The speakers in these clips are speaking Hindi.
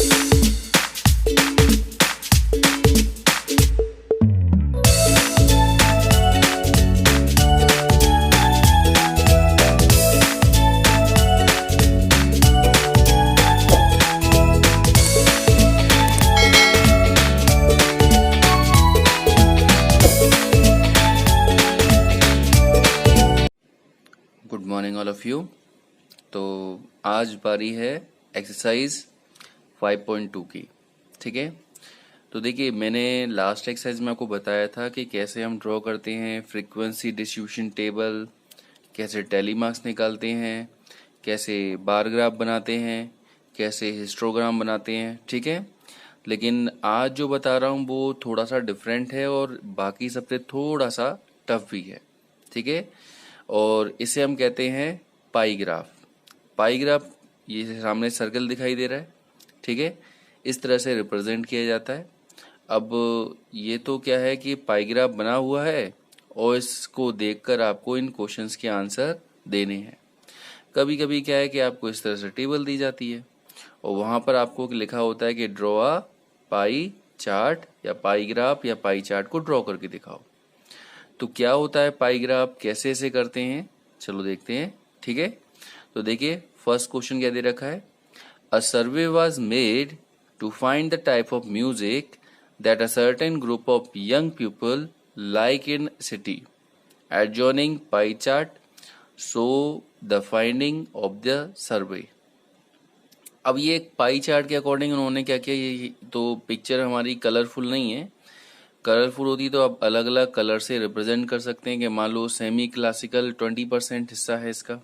Good morning all of you. तो आज बारी है एक्सरसाइज 5.2 की। ठीक है, तो देखिए मैंने लास्ट एक्सरसाइज में आपको बताया था कि कैसे हम ड्रॉ करते हैं फ्रीक्वेंसी डिस्ट्रीब्यूशन टेबल, कैसे टैली मार्क्स निकालते हैं, कैसे बार ग्राफ बनाते हैं, कैसे हिस्टोग्राम बनाते हैं। ठीक है, लेकिन आज जो बता रहा हूँ वो थोड़ा सा डिफरेंट है और बाकी सबसे थोड़ा सा टफ भी है। ठीक है, और इसे हम कहते हैं पाई ग्राफ। पाई ग्राफ, ये सामने सर्कल दिखाई दे रहा है। ठीक है, इस तरह से रिप्रेजेंट किया जाता है। अब ये तो क्या है कि पाई ग्राफ बना हुआ है और इसको देखकर आपको इन क्वेश्चंस के आंसर देने हैं। कभी कभी क्या है कि आपको इस तरह से टेबल दी जाती है और वहां पर आपको लिखा होता है कि ड्रॉ अ पाई चार्ट या पाई ग्राफ या पाई चार्ट को ड्रॉ करके दिखाओ। तो क्या होता है पाई ग्राफ, कैसे ऐसे करते हैं, चलो देखते हैं। ठीक है, तो देखिए फर्स्ट क्वेश्चन क्या दे रखा है। A survey was made to find the type of music that a certain group of young people like in city. Adjoining pie chart show the finding of the survey. अब ये एक पाई चार्ट के अकॉर्डिंग उन्होंने क्या किया, ये तो पिक्चर हमारी कलरफुल नहीं है। कलरफुल होती तो आप अलग अलग कलर से रिप्रेजेंट कर सकते हैं कि मान लो सेमी क्लासिकल 20% हिस्सा है इसका,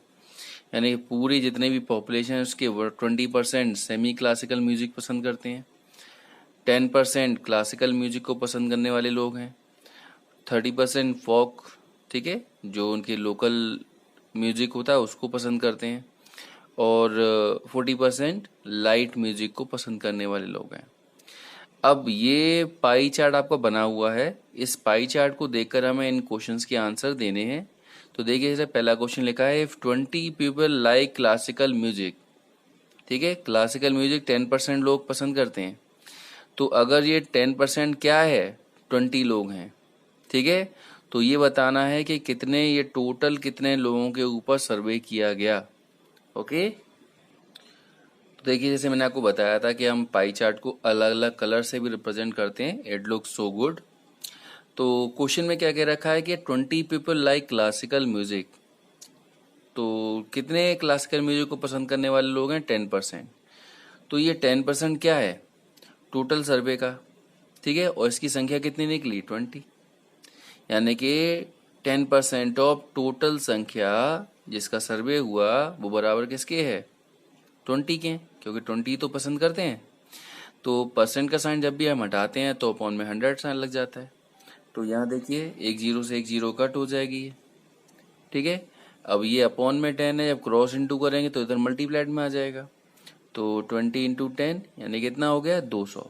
यानी पूरी जितने भी पॉपुलेशन है उसके 20% सेमी क्लासिकल म्यूजिक पसंद करते हैं, 10% क्लासिकल म्यूजिक को पसंद करने वाले लोग हैं, 30% फोक, ठीक है, जो उनके लोकल म्यूजिक होता है उसको पसंद करते हैं, और 40% लाइट म्यूजिक को पसंद करने वाले लोग हैं। अब ये पाई चार्ट आपका बना हुआ है, इस पाई चार्ट को देखकर हमें इन क्वेश्चंस के आंसर देने हैं। तो देखिए जैसे पहला क्वेश्चन लिखा है, if 20 people like classical music. ठीक है, क्लासिकल म्यूजिक 10% लोग पसंद करते हैं। तो अगर ये 10% क्या है, 20 लोग हैं। ठीक है, तो ये बताना है कि कितने, ये टोटल कितने लोगों के ऊपर सर्वे किया गया। ओके, तो देखिए जैसे मैंने आपको बताया था कि हम पाई चार्ट को अलग अलग कलर से भी रिप्रेजेंट करते हैं। It looks so good. तो क्वेश्चन में क्या कह रखा है कि 20 पीपल लाइक क्लासिकल म्यूजिक। तो कितने क्लासिकल म्यूजिक को पसंद करने वाले लोग हैं, 10%। तो ये 10% क्या है, टोटल सर्वे का। ठीक है, और इसकी संख्या कितनी निकली, 20, यानी कि 10% ऑफ टोटल संख्या जिसका सर्वे हुआ वो बराबर किसके है, 20 के, क्योंकि 20 तो पसंद करते हैं। तो परसेंट का साइन जब भी हम हटाते हैं तो अपॉन में 100 साइन लग जाता है। तो यहाँ देखिए एक जीरो से एक जीरो कट हो जाएगी ये। ठीक है, अब ये अपॉन में 10 है, जब क्रॉस इंटू करेंगे तो इधर मल्टीप्लाइड में आ जाएगा। तो 20 इंटू 10 यानी कितना हो गया, 200।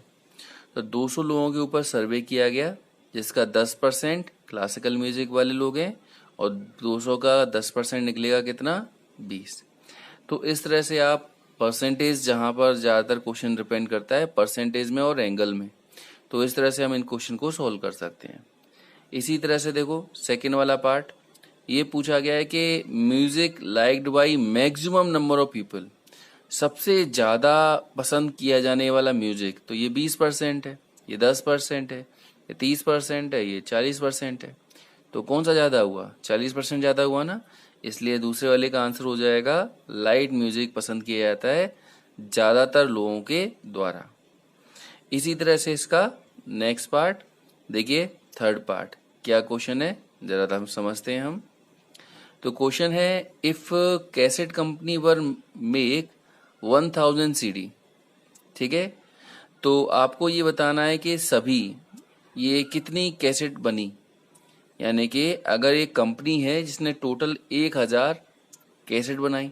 तो 200 लोगों के ऊपर सर्वे किया गया जिसका 10% क्लासिकल म्यूजिक वाले लोग हैं, और 200 का 10% निकलेगा कितना, 20। तो इस तरह से आप परसेंटेज, जहां पर ज्यादातर क्वेश्चन डिपेंड करता है परसेंटेज में और एंगल में, तो इस तरह से हम इन क्वेश्चन को सॉल्व कर सकते हैं। इसी तरह से देखो सेकंड वाला पार्ट, ये पूछा गया है कि music liked by maximum number of people, सबसे ज्यादा पसंद किया जाने वाला म्यूजिक। तो ये 20% है, ये 10% है, ये 30% है, ये 40% है। तो कौन सा ज्यादा हुआ, 40% ज्यादा हुआ ना, इसलिए दूसरे वाले का आंसर हो जाएगा लाइट म्यूजिक पसंद किया जाता है ज्यादातर लोगों के द्वारा। इसी तरह से इसका नेक्स्ट पार्ट देखिए, थर्ड पार्ट क्या क्वेश्चन है जरा हम समझते हैं हम। तो क्वेश्चन है, if cassette company were make 1000 CD. ठीक है, तो आपको ये बताना है कि सभी ये कितनी कैसेट बनी, यानी कि अगर एक कंपनी है जिसने टोटल 1000 कैसेट बनाई,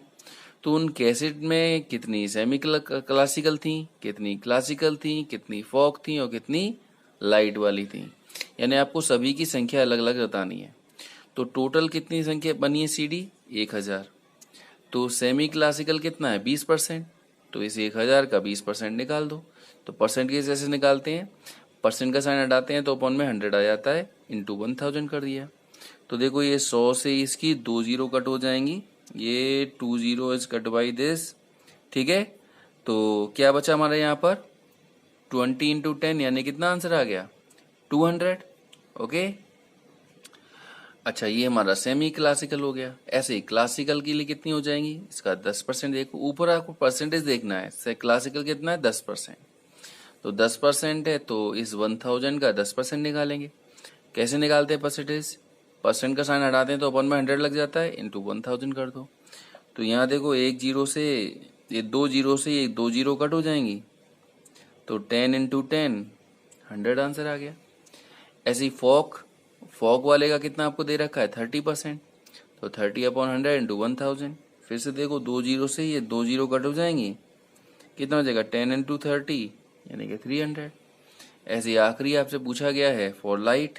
तो उन कैसेट में कितनी सेमी क्लासिकल थी, कितनी क्लासिकल थी, कितनी फोक थी और कितनी लाइट वाली थी, यानी आपको सभी की संख्या अलग अलग बतानी है। तो टोटल कितनी संख्या बनी है सीडी, 1000। तो सेमी क्लासिकल कितना है, 20%, तो इस 1000 का 20% निकाल दो। तो परसेंट केस जैसे निकालते हैं, परसेंट का साइन हटाते हैं तो अपॉन में 100 आ जाता है, इंटू 1000 कर दिया। तो देखो ये 100 से इसकी 2 जीरो कट हो जाएंगी, ये 2 zero is cut by this, ठीक है। तो क्या बचा हमारे यहाँ पर 20 इंटू 10, यानी कितना आंसर आ गया 200। ओके, अच्छा ये हमारा सेमी क्लासिकल हो गया। ऐसे ही क्लासिकल के लिए कितनी हो जाएंगी, इसका 10%। देखो ऊपर आपको परसेंटेज देखना है, क्लासिकल कितना है 10%, तो 10% है तो इस 1000 का 10% निकालेंगे। कैसे निकालते हैं परसेंटेज, परसेंट का साइन हटाते हैं तो अपन में 100 लग जाता है, इंटू 1000 कर दो। तो यहाँ देखो एक जीरो से ये 2 जीरो से ये 2 जीरो कट हो जाएंगी, तो 10 इंटू 10 100 आंसर आ गया। ऐसे ही फॉक वाले का कितना आपको दे रखा है 30%, तो 30/100 इंटू 1000। फिर से देखो 2 जीरो से ये 2 जीरो कट हो जाएंगी, कितना हो जाएगा 10 इंटू 30 यानी कि 300। ऐसे ही आखिरी आपसे पूछा गया है फॉर लाइट,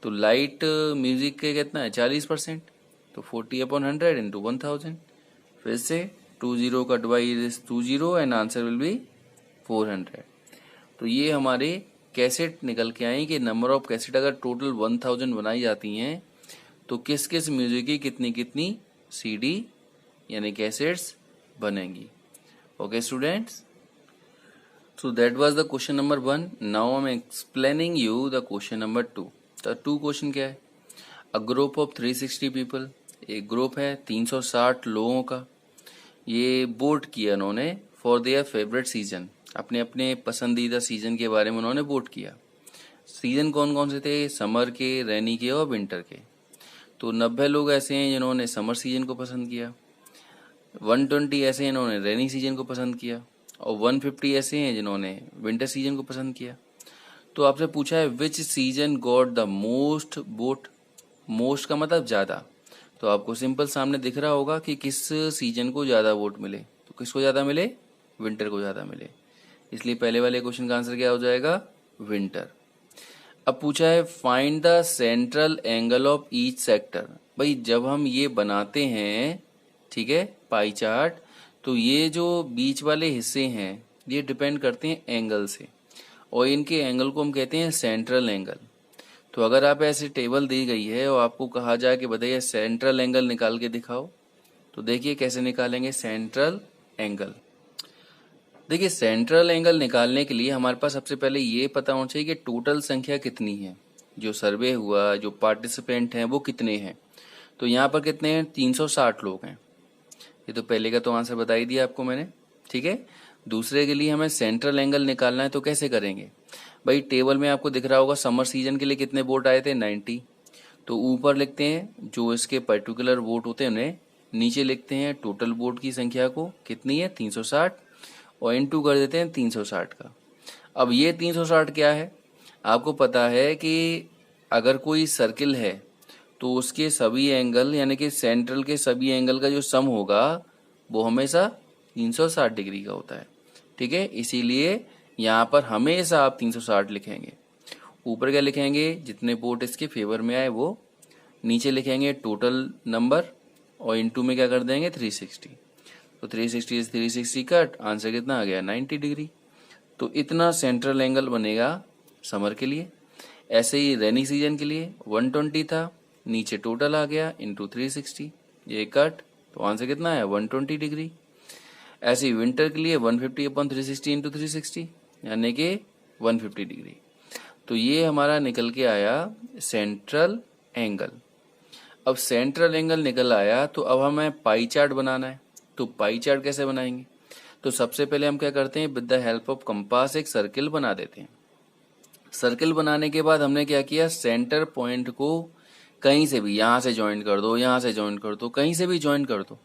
तो लाइट म्यूजिक के कितना है 40%, तो 40/100 इंटू 1000। फिर से 2 zero cut by this 2 zero and answer will be 400। तो ये हमारे कैसेट निकल के आई कि नंबर ऑफ कैसेट अगर टोटल 1000 बनाई जाती हैं तो किस किस म्यूजिक की कितनी कितनी सीडी यानी कैसेट्स बनेंगी। Okay students, so that was the question number 1. Now I'm explaining you the question number 2. तो 2 क्वेश्चन क्या है, अ ग्रुप ऑफ 360 पीपल, एक ग्रुप है 360 लोगों का, ये वोट किया उन्होंने फॉर देयर फेवरेट सीजन, अपने अपने पसंदीदा सीजन के बारे में उन्होंने वोट किया। सीजन कौन कौन से थे, समर के, रेनी के और विंटर के। तो 90 लोग ऐसे हैं जिन्होंने समर सीजन को पसंद किया, 120 ऐसे हैं जिन्होंने रेनी सीजन को पसंद किया, और 150 ऐसे हैं जिन्होंने विंटर सीजन को पसंद किया। तो आपसे पूछा है विच season got the most vote, most का मतलब ज़्यादा, तो आपको सिंपल सामने दिख रहा होगा कि किस सीजन को ज़्यादा वोट मिले, तो किसको ज़्यादा मिले, विंटर को ज़्यादा मिले, इसलिए पहले वाले क्वेश्चन का आंसर क्या हो जाएगा विंटर। अब पूछा है find the central angle of each sector. भाई जब हम ये बनाते हैं, ठीक है, पाई चार्ट, तो ये जो बीच वाले हिस्से हैं ये डिपेंड करते हैं एंगल से, और इनके एंगल को हम कहते हैं सेंट्रल एंगल। तो अगर आप ऐसे टेबल दी गई है और आपको कहा जाए कि बताइए सेंट्रल एंगल निकाल के दिखाओ, तो देखिए कैसे निकालेंगे सेंट्रल एंगल। देखिए सेंट्रल एंगल निकालने के लिए हमारे पास सबसे पहले ये पता होना चाहिए कि टोटल संख्या कितनी है, जो सर्वे हुआ, जो पार्टिसिपेंट हैं वो कितने हैं। तो यहाँ पर कितने हैं 360 लोग हैं, ये तो पहले का तो आंसर बता ही दिया आपको मैंने, ठीक है। दूसरे के लिए हमें सेंट्रल एंगल निकालना है, तो कैसे करेंगे, भाई टेबल में आपको दिख रहा होगा समर सीजन के लिए कितने वोट आए थे 90, तो ऊपर लिखते हैं जो इसके पर्टिकुलर वोट होते हैं उन्हें, नीचे लिखते हैं टोटल वोट की संख्या को कितनी है 360, और इनटू कर देते हैं 360 का। अब ये 360 क्या है, आपको पता है कि अगर कोई सर्किल है तो उसके सभी एंगल यानी कि सेंट्रल के सभी एंगल का जो सम होगा वो हमेशा 360 डिग्री का होता है, ठीक है। इसीलिए यहाँ पर हमेशा आप 360 लिखेंगे। ऊपर क्या लिखेंगे, जितने वोट इसके फेवर में आए वो, नीचे लिखेंगे टोटल नंबर, और इनटू में क्या कर देंगे 360, तो 360 360 कट, आंसर कितना आ गया 90 डिग्री। तो इतना सेंट्रल एंगल बनेगा समर के लिए। ऐसे ही रेनी सीजन के लिए 120 था, नीचे टोटल आ गया इंटू 360, ये कट, तो आंसर कितना है 120 डिग्री। ऐसे ही विंटर के लिए 150/360 इंटू 360 यानी कि 150 डिग्री। तो ये हमारा निकल के आया सेंट्रल एंगल। अब सेंट्रल एंगल निकल आया तो अब हमें पाई चार्ट बनाना है, तो पाई चार्ट कैसे बनाएंगे, तो सबसे पहले हम क्या करते हैं with the help of compass एक सर्किल बना देते हैं। सर्किल बनाने के बाद हमने क्या किया, सेंटर पॉइंट को कहीं से भी, यहाँ से ज्वाइन कर दो, यहाँ से ज्वाइन कर दो, कहीं से भी ज्वाइन कर दो,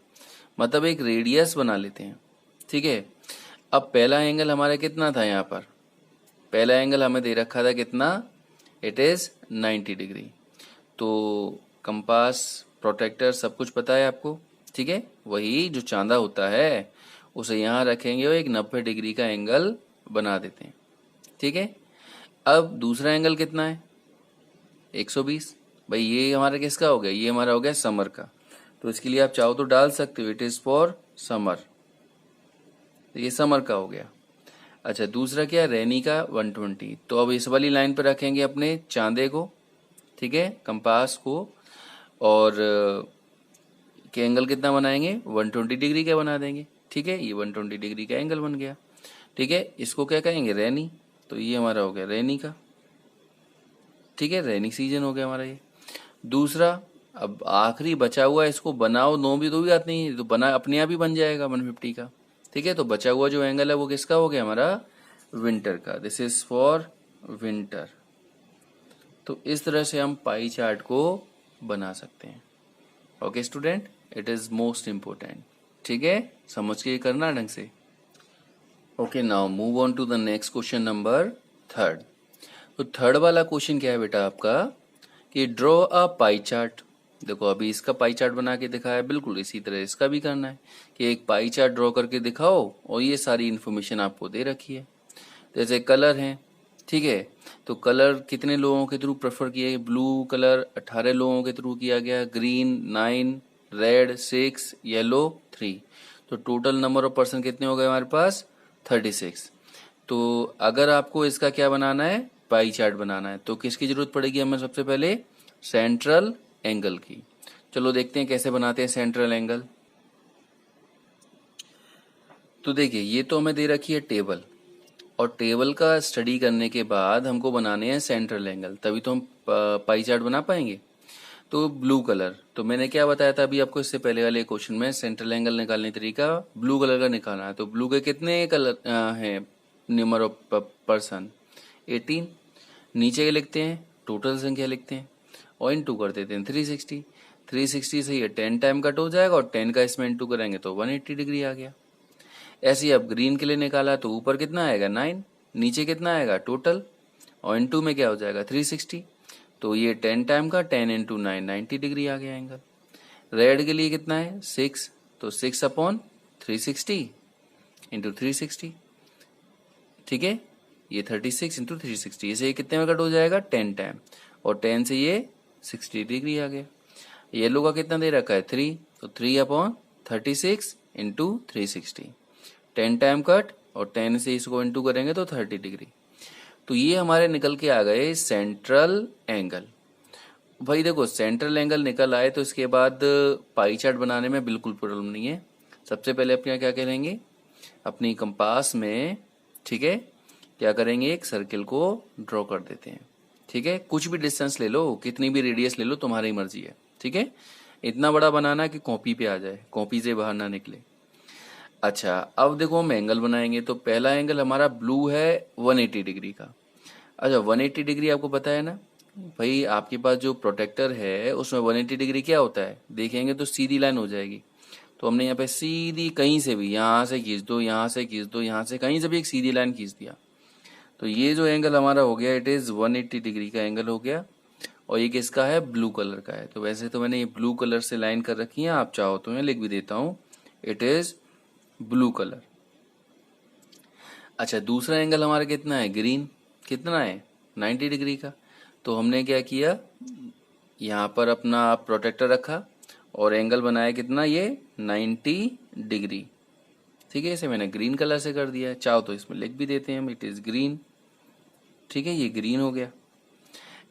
मतलब एक रेडियस बना लेते हैं, ठीक है। अब पहला एंगल हमारा कितना था, यहाँ पर पहला एंगल हमें दे रखा था कितना, इट इज 90 डिग्री। तो कंपास, प्रोटेक्टर सब कुछ पता है आपको, ठीक है। वही जो चांदा होता है उसे यहाँ रखेंगे और एक 90 डिग्री का एंगल बना देते हैं, ठीक है। अब दूसरा एंगल कितना है 120, भाई ये हमारा किसका हो गया, ये हमारा हो गया समर का, तो इसके लिए आप चाहो तो डाल सकते हो, इट इज फॉर समर, तो ये समर का हो गया। अच्छा, दूसरा क्या, रैनी का 120। तो अब इस वाली लाइन पर रखेंगे अपने चांदे को, ठीक है, कंपास को, और के एंगल कितना बनाएंगे, 120 डिग्री का बना देंगे, ठीक है। ये 120 डिग्री का एंगल बन गया, ठीक है। इसको क्या कहेंगे, रैनी। तो ये हमारा हो गया रैनी का, ठीक है, रैनी सीजन हो गया हमारा ये। दूसरा, अब आखिरी बचा हुआ है, इसको बनाओ, नो भी तो भी बात नहीं है, तो बना अपने आप ही बन जाएगा 150 का, ठीक है। तो बचा हुआ जो एंगल है वो किसका हो गया, हमारा विंटर का। This is for winter. तो इस तरह से हम पाई चार्ट को बना सकते हैं। Okay student, it is most important, ठीक है, समझ के करना ढंग से। Okay, now move on to the next question number 3rd। तो 3rd वाला क्वेश्चन क्या है बेटा आपका, कि ड्रॉ अ पाई चार्ट। देखो अभी इसका पाई चार्ट बना के दिखाया, बिल्कुल इसी तरह इसका भी करना है कि एक पाई चार्ट ड्रॉ करके दिखाओ, और ये सारी इन्फॉर्मेशन आपको दे रखी है। जैसे कलर है, ठीक है, तो कलर कितने लोगों के थ्रू प्रेफर किया है, ब्लू कलर 18 लोगों के थ्रू किया गया, ग्रीन 9, रेड 6, येलो 3। तो टोटल नंबर ऑफ पर्सन कितने हो गए हमारे पास, 36। तो अगर आपको इसका क्या बनाना है, पाई चार्ट बनाना है, तो किसकी जरूरत पड़ेगी हमें, सबसे पहले सेंट्रल एंगल की। चलो देखते हैं कैसे बनाते हैं सेंट्रल एंगल। तो देखिए ये तो हमें दे रखी है टेबल, और टेबल का स्टडी करने के बाद हमको बनाने हैं सेंट्रल एंगल, तभी तो हम पाई चार्ट बना पाएंगे। तो ब्लू कलर, तो मैंने क्या बताया था अभी आपको इससे पहले वाले क्वेश्चन में, सेंट्रल एंगल निकालने का तरीका ब्लू कलर का निकालना है। तो ब्लू के कितने कलर हैं, नंबर ऑफ पर्सन 18। नीचे के लिखते हैं, टोटल संख्या लिखते हैं, और इंटू कर देते हैं 360। 360 से ये 10 टाइम कट हो जाएगा, और 10 का इसमें इंटू करेंगे तो 180 डिग्री आ गया। ऐसे ही अब ग्रीन के लिए निकाला, तो ऊपर कितना आएगा 9, नीचे कितना आएगा टोटल, और इंटू में क्या हो जाएगा 360। तो ये 10 टाइम का 10 इंटू 9 90 डिग्री आ गया एंगल। रेड के लिए कितना है 6, तो 6 अपॉन 360 इंटू 360, ठीक है। ये 36 इंटू 360, इसे ये कितने में कट हो जाएगा 10 टाइम, और 10 से ये 60 डिग्री आ गया। येलो का कितना दे रखा है 3, तो 3 अपॉन 36 इंटू 360, 10 टाइम कट, और 10 से इसको इंटू करेंगे तो 30 डिग्री। तो ये हमारे निकल के आ गए सेंट्रल एंगल। भाई देखो सेंट्रल एंगल निकल आए तो इसके बाद पाई चार्ट बनाने में बिल्कुल प्रॉब्लम नहीं है। सबसे पहले अपने क्या करेंगे, अपनी कंपास में, ठीक है, क्या करेंगे, एक सर्किल को ड्रॉ कर देते हैं, ठीक है। कुछ भी डिस्टेंस ले लो, कितनी भी रेडियस ले लो, तुम्हारी मर्जी है, ठीक है। इतना बड़ा बनाना कि कॉपी पे आ जाए, कॉपी से बाहर ना निकले। अच्छा, अब देखो हम एंगल बनाएंगे, तो पहला एंगल हमारा ब्लू है 180 डिग्री का। अच्छा 180 डिग्री आपको पता है ना भाई, आपके पास जो प्रोटेक्टर है उसमें 180 डिग्री क्या होता है, देखेंगे तो सीधी लाइन हो जाएगी। तो हमने यहाँ पे सीधी कहीं से भी, यहाँ से खींच दो, यहाँ से खींच दो, यहाँ से कहीं से भी एक सीधी लाइन खींच दिया, तो ये जो एंगल हमारा हो गया, इट इज 180 डिग्री का एंगल हो गया। और ये किसका है, ब्लू कलर का है। तो वैसे तो मैंने ये ब्लू कलर से लाइन कर रखी है, आप चाहो तो मैं लिख भी देता हूँ, इट इज ब्लू कलर। अच्छा दूसरा एंगल हमारा कितना है, ग्रीन, कितना है 90 डिग्री का। तो हमने क्या किया, यहाँ पर अपना प्रोटेक्टर रखा और एंगल बनाया कितना, ये 90 डिग्री, ठीक है। इसे मैंने ग्रीन कलर से कर दिया है, चाहो तो इसमें लिख भी देते हैं, इट इज ग्रीन, ठीक है, ये ग्रीन हो गया।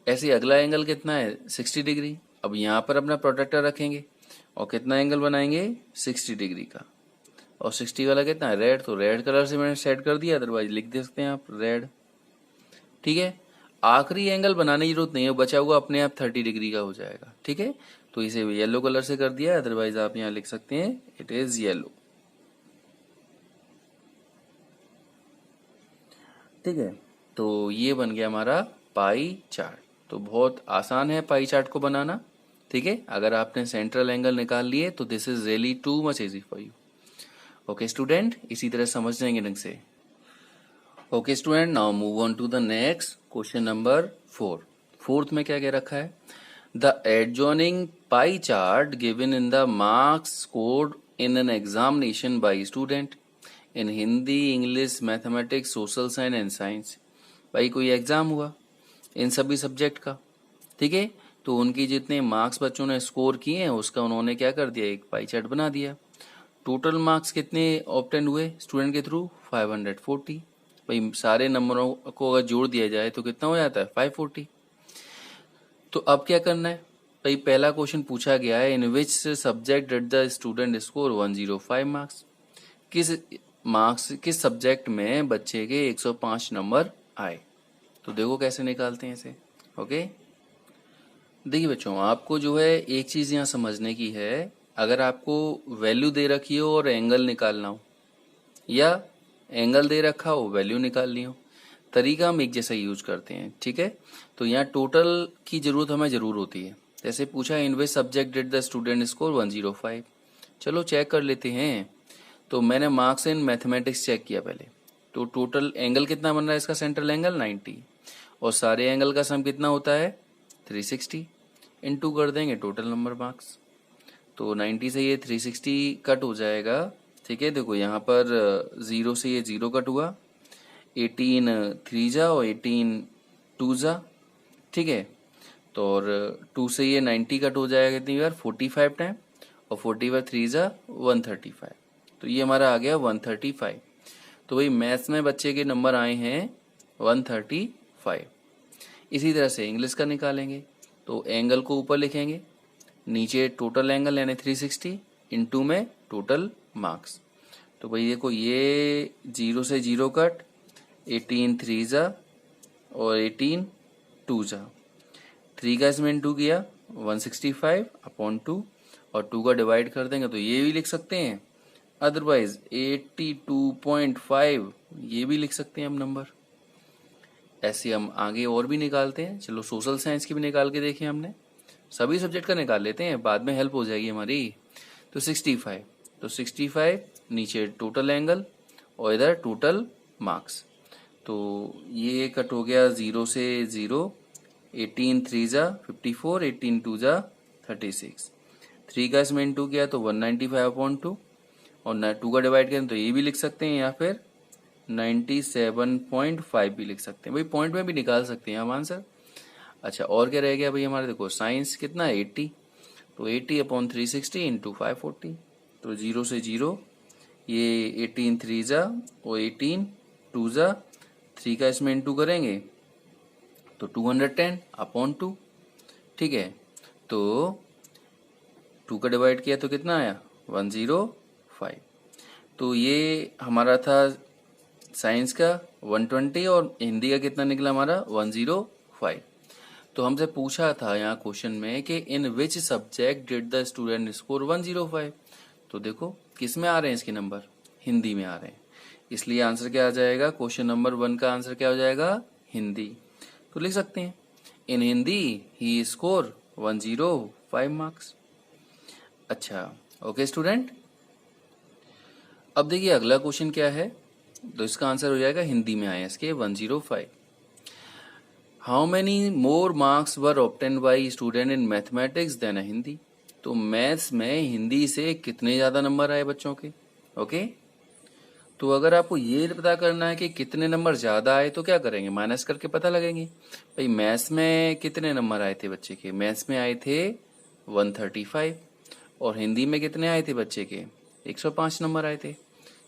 ऐसे अगला एंगल कितना है 60 डिग्री। अब यहाँ पर अपना प्रोटेक्टर रखेंगे और कितना एंगल बनाएंगे 60 डिग्री का, और 60 वाला कितना है रेड, तो रेड कलर से मैंने सेट कर दिया, अदरवाइज लिख दे सकते हैं आप रेड, ठीक है। आखिरी एंगल बनाने की जरूरत नहीं है, बचा हुआ अपने आप 30 डिग्री का हो जाएगा, ठीक है। तो इसे येलो कलर से कर दिया, अदरवाइज आप यहाँ लिख सकते हैं इट इज येलो, ठीक है। तो ये बन गया हमारा पाई चार्ट। तो बहुत आसान है पाई चार्ट को बनाना, ठीक है। अगर आपने सेंट्रल एंगल निकाल लिए तो this is really too much easy for you. Okay student, इसी तरह समझ जाएंगे ढंग से। Okay student, now move on to the next question number 4। Fourth में क्या कह रखा है, the adjoining pie chart given in the marks scored in an examination by student in Hindi, English, mathematics, social science and science. भाई कोई एग्जाम हुआ इन सभी सब्जेक्ट का, ठीक है। तो उनकी जितने मार्क्स बच्चों ने स्कोर किए हैं उसका उन्होंने क्या कर दिया, एक पाई चार्ट बना दिया। टोटल मार्क्स कितने ऑब्टेन हुए स्टूडेंट के थ्रू? 540। भाई सारे नंबरों को अगर जोड़ दिया जाए तो कितना हो जाता है? 540। तो अब क्या करना है भाई? पहला क्वेश्चन पूछा गया है, in which subject did the student score 105 marks? किस सब्जेक्ट में बच्चे के 105 नंबर आए? तो देखो कैसे निकालते हैं इसे। ओके, देखिए बच्चों, आपको जो है एक चीज यहाँ समझने की है, अगर आपको वैल्यू दे रखी हो और एंगल निकालना हो, या एंगल दे रखा हो वैल्यू निकालनी हो, तरीका हम एक जैसा यूज करते हैं, ठीक है। तो यहाँ टोटल की जरूरत हमें जरूर होती है। जैसे पूछा, in which subject did the student score 105। चलो चेक कर लेते हैं। तो मैंने मार्क्स इन मैथमेटिक्स चेक किया पहले। तो टोटल एंगल कितना बन रहा है इसका? सेंट्रल एंगल 90, और सारे एंगल का सम कितना होता है? 360। इनटू कर देंगे टोटल नंबर मार्क्स। तो 90 से ये 360 कट हो जाएगा, ठीक है। देखो यहाँ पर 0 से ये 0 कट हुआ, 18 3 जा और 18 2 जा, ठीक है। तो और 2 से ये 90 कट हो जाएगा कितनी बार? 45 टाइम, और 45 3 जा 135। तो ये हमारा आ गया 135। तो भाई मैथ्स में बच्चे के नंबर आए हैं 135। इसी तरह से इंग्लिश का निकालेंगे। तो एंगल को ऊपर लिखेंगे, नीचे टोटल एंगल यानी 360, इनटू में टोटल मार्क्स। तो भाई देखो ये 0 से 0 कट, 18 3 जा और 18 2 जा, 3 का इसमें इनटू किया 165/2, और 2 का डिवाइड कर देंगे तो ये भी लिख सकते हैं, अदरवाइज 82.5 ये भी लिख सकते हैं हम नंबर। ऐसे हम आगे और भी निकालते हैं। चलो सोशल साइंस की भी निकाल के देखें हमने, सभी सब्जेक्ट का निकाल लेते हैं, बाद में हेल्प हो जाएगी हमारी। तो 65, तो 65 नीचे टोटल एंगल और इधर टोटल मार्क्स। तो ये कट हो गया 0 से 0, 18 3 जा 54, 18 2 जा 36, 3 का इसमें इनटू किया तो 195/2, और 2 का डिवाइड करें तो ये भी लिख सकते हैं, या फिर 97.5 भी लिख सकते हैं। भाई पॉइंट में भी निकाल सकते हैं हम आंसर। अच्छा, और क्या रह गया भाई हमारे? देखो साइंस कितना है 80, तो 80/360 इंटू 540। तो 0 से 0, ये 18 3 जा और 18 2 जा, 3 का इसमें इंटू करेंगे तो 210/2, ठीक है। तो 2 का डिवाइड किया तो कितना आया? 105। तो ये हमारा था साइंस का 120, और हिंदी का कितना निकला हमारा? 105। तो हमसे पूछा था यहाँ क्वेश्चन में कि in which subject did the student score 105। तो देखो किस में आ रहे हैं इसके नंबर? हिंदी में आ रहे हैं, इसलिए आंसर क्या आ जाएगा? क्वेश्चन नंबर 1 का आंसर क्या हो जाएगा? हिंदी। तो लिख सकते हैं, इन हिंदी ही स्कोर 105 मार्क्स। अच्छा, ओके स्टूडेंट। अब देखिए अगला क्वेश्चन क्या है, तो इसका आंसर हो जाएगा हिंदी में आए इसके 105। How many more marks were obtain by student in mathematics than Hindi? तो मैथ्स में हिंदी से कितने ज्यादा नंबर आए बच्चों के? ओके, तो अगर आपको ये पता करना है कि कितने नंबर ज्यादा आए तो क्या करेंगे? माइनस करके पता लगेंगे। भाई मैथ्स में कितने नंबर आए थे बच्चे के? मैथ्स में आए थे 135, और हिंदी में कितने आए थे बच्चे के? 105 नंबर आए थे।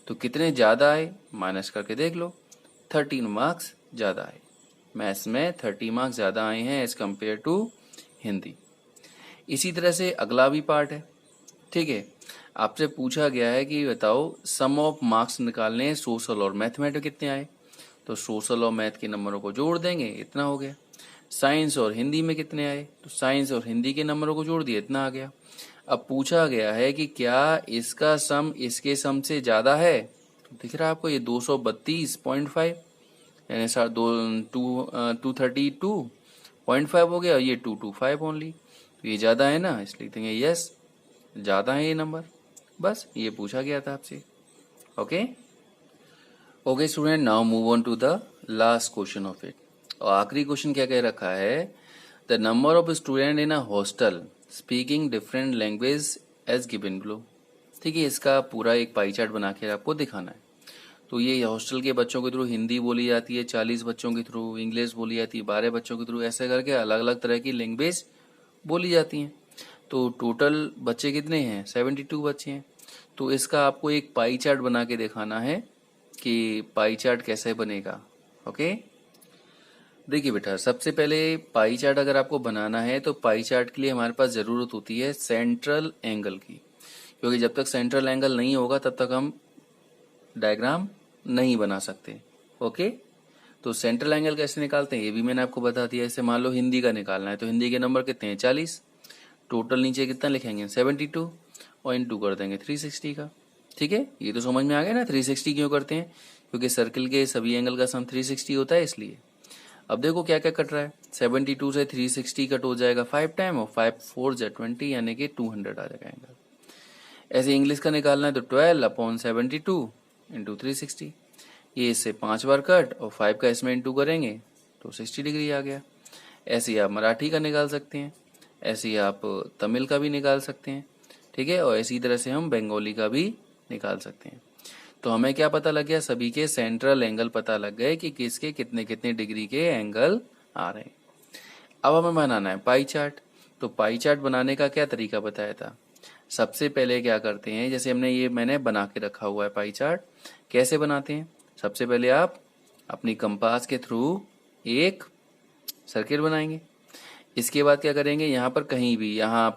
तो कितने ज्यादा आए? माइनस करके देख लो, 13 मार्क्स ज्यादा आए। मैथ्स में 30 मार्क्स ज्यादा आए हैं एज कम्पेयर टू हिंदी। इसी तरह से अगला भी पार्ट है, ठीक है। आपसे पूछा गया है कि बताओ सम ऑफ मार्क्स निकालने हैं सोशल और मैथ में कितने आए? तो सोशल और मैथ के नंबरों को जोड़ देंगे, इतना हो गया। साइंस और हिंदी में कितने आए? तो साइंस और हिंदी के नंबरों को जोड़ दिए, इतना आ गया। अब पूछा गया है कि क्या इसका सम इसके सम से ज्यादा है? तो दिख रहा है आपको ये 232.5, यानी 232.5 हो गया, ये 225 ओनली। तो ये ज्यादा है ना, इसलिए लिखेंगे यस, ज्यादा है ये नंबर। बस ये पूछा गया था आपसे। Okay okay student, now move on to the last question of it. और आखिरी क्वेश्चन क्या कह रखा है? The number of student in a hostel speaking different language as given below. ठीक है, इसका पूरा एक पाई चार्ट बना के आपको दिखाना है। तो ये हॉस्टल के बच्चों के थ्रू हिंदी बोली जाती है, 40 बच्चों के थ्रू इंग्लिश बोली जाती है, 12 बच्चों के थ्रू, ऐसे करके अलग अलग तरह की लैंग्वेज बोली जाती हैं। तो टोटल बच्चे कितने हैं? 72 बच्चे हैं। तो इसका आपको एक पाई चार्ट बना के दिखाना है कि पाई चार्ट कैसे बनेगा। ओके, देखिए बेटा, सबसे पहले पाई चार्ट अगर आपको बनाना है तो पाई चार्ट के लिए हमारे पास ज़रूरत होती है सेंट्रल एंगल की, क्योंकि जब तक सेंट्रल एंगल नहीं होगा तब तक हम डायग्राम नहीं बना सकते। ओके, तो सेंट्रल एंगल कैसे निकालते हैं ये भी मैंने आपको बता दिया। जैसे मान लो हिंदी का निकालना है तो हिंदी के नंबर कितने हैं, 40। टोटल नीचे कितना लिखेंगे, 72, और इंटू कर देंगे 360 का। ठीक है, ये तो समझ में आ गया ना 360 क्यों करते हैं, क्योंकि सर्किल के सभी एंगल का सम 360 होता है इसलिए। अब देखो क्या क्या कट रहा है, 72 से 360 कट हो जाएगा 5 टाइम, और 5 4 जा 20 यानी कि 200 आ जाएगा एंगल। ऐसे इंग्लिश का निकालना है तो 12/72 इंटू 360, ये इससे 5 बार कट और 5 का इसमें इंटू करेंगे तो 60 डिग्री आ गया। ऐसे ही आप मराठी का निकाल सकते हैं, ऐसे ही आप तमिल का भी निकाल सकते हैं। ठीक है, और इसी तरह से हम बंगाली का भी निकाल सकते हैं। तो हमें क्या पता लग गया, सभी के सेंट्रल एंगल पता लग गए कि किसके कितने कितने डिग्री के एंगल आ रहे हैं। अब हमें बनाना है पाई चार्ट। तो पाई चार्ट बनाने का क्या तरीका बताया था, सबसे पहले क्या करते हैं, जैसे मैंने बना के रखा हुआ है पाई चार्ट। कैसे बनाते हैं, सबसे पहले आप अपनी कंपास के थ्रू एक सर्किल बनाएंगे। इसके बाद क्या करेंगे, यहाँ पर कहीं भी, यहाँ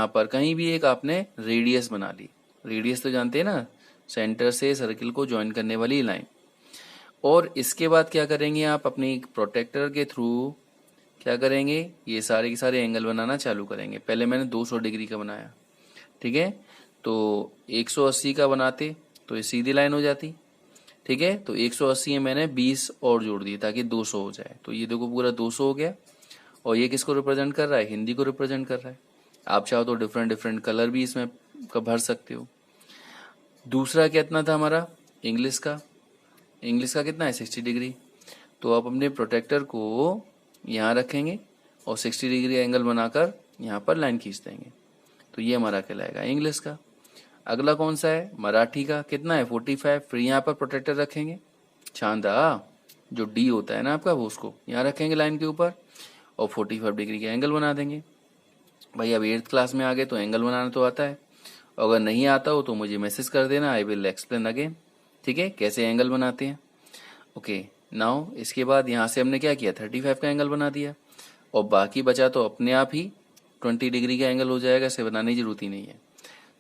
पर कहीं भी एक आपने रेडियस बना ली। रेडियस तो जानते हैं ना, सेंटर से सर्किल को ज्वाइन करने वाली लाइन। और इसके बाद क्या करेंगे, आप अपनी प्रोटेक्टर के थ्रू क्या करेंगे, ये सारे के सारे एंगल बनाना चालू करेंगे। पहले मैंने 200 डिग्री का बनाया, ठीक है, तो 180 का बनाते तो ये सीधी लाइन हो जाती। ठीक है, तो 180 में मैंने 20 और जोड़ दिए ताकि 200 हो जाए। तो ये देखो पूरा 200 हो गया। और ये किसको रिप्रेजेंट कर रहा है, हिंदी को रिप्रेजेंट कर रहा है। आप चाहो तो डिफरेंट डिफरेंट कलर भी इसमें का भर सकते हो। दूसरा कितना था हमारा, इंग्लिश का। इंग्लिश का कितना है, 60 डिग्री। तो आप अपने प्रोटेक्टर को यहाँ रखेंगे और 60 डिग्री एंगल बनाकर यहाँ पर लाइन खींच देंगे। तो ये हमारा कहलाएगा इंग्लिश का। अगला कौन सा है, मराठी का। कितना है, 45। फिर यहाँ पर प्रोटेक्टर रखेंगे, चांदा जो डी होता है ना आपका, वो उसको यहाँ रखेंगे लाइन के ऊपर और 45 डिग्री के एंगल बना देंगे। भाई अब 8th क्लास में आ गए तो एंगल बनाना तो आता है। अगर नहीं आता हो तो मुझे मैसेज कर देना, आई विल एक्सप्लेन अगेन। ठीक है, कैसे एंगल बनाते हैं। ओके, नाउ इसके बाद यहाँ से हमने क्या किया, 35 का एंगल बना दिया, और बाकी बचा तो अपने आप ही 20 डिग्री का एंगल हो जाएगा, इसे बनाने की जरूरत ही नहीं है।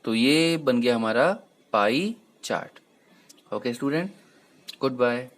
तो ये बन गया हमारा pie chart. Okay student, good bye.